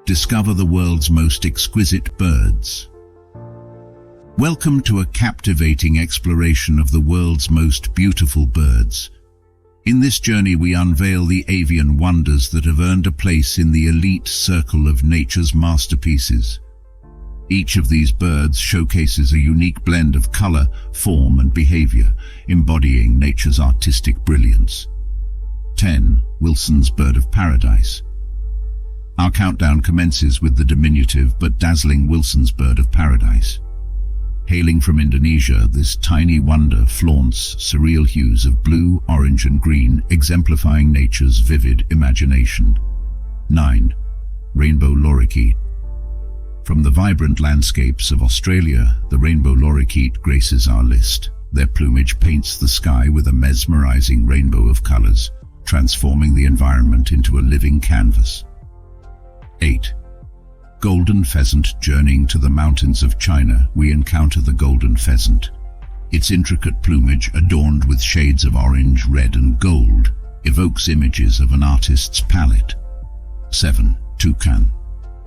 discover the world's most exquisite birds. Welcome to a captivating exploration of the world's most beautiful birds. In this journey we unveil the avian wonders that have earned a place in the elite circle of nature's masterpieces. Each of these birds showcases a unique blend of color, form, and behavior, embodying nature's artistic brilliance. 10. Wilson's Bird of Paradise. Our countdown commences with the diminutive but dazzling Wilson's Bird of Paradise. Hailing from Indonesia, this tiny wonder flaunts surreal hues of blue, orange, and green, exemplifying nature's vivid imagination. 9. Rainbow Lorikeet. From the vibrant landscapes of Australia, the rainbow lorikeet graces our list. Their plumage paints the sky with a mesmerizing rainbow of colors, transforming the environment into a living canvas. 8. Golden pheasant. Journeying to the mountains of China, we encounter the golden pheasant. Its intricate plumage, adorned with shades of orange, red, and gold, evokes images of an artist's palette. 7. Toucan.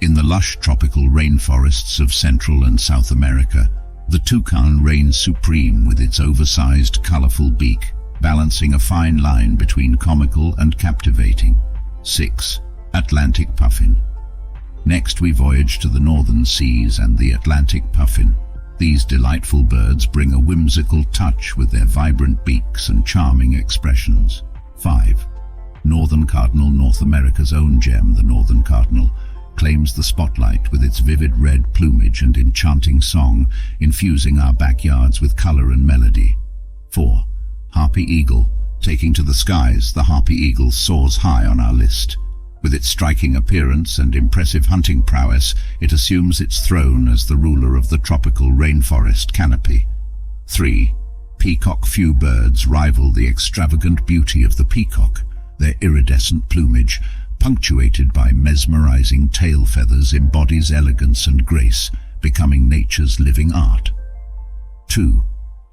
In the lush tropical rainforests of Central and South America, the toucan reigns supreme with its oversized, colorful beak, balancing a fine line between comical and captivating. 6. Atlantic puffin. Next we voyage to the northern seas and the Atlantic puffin. These delightful birds bring a whimsical touch with their vibrant beaks and charming expressions. 5. Northern cardinal. North America's own gem, the northern cardinal, claims the spotlight with its vivid red plumage and enchanting song, infusing our backyards with color and melody. 4. Harpy eagle. Taking to the skies, the harpy eagle soars high on our list. With its striking appearance and impressive hunting prowess, it assumes its throne as the ruler of the tropical rainforest canopy. 3. Peacock. Few birds rival the extravagant beauty of the peacock. Their iridescent plumage, punctuated by mesmerizing tail feathers, embodies elegance and grace, becoming nature's living art. 2.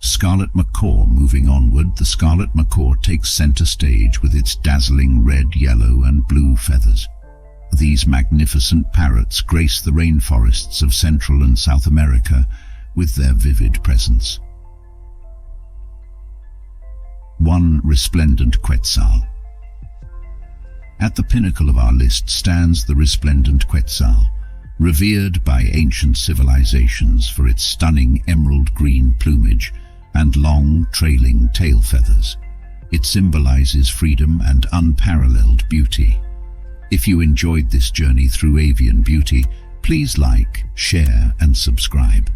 Scarlet macaw. Moving onward, the scarlet macaw takes center stage with its dazzling red, yellow, and blue feathers. These magnificent parrots grace the rainforests of Central and South America with their vivid presence. 1. Resplendent Quetzal. At the pinnacle of our list stands the resplendent Quetzal, revered by ancient civilizations for its stunning emerald green plumage and long, trailing tail feathers. It symbolizes freedom and unparalleled beauty. If you enjoyed this journey through avian beauty, please like, share, and subscribe.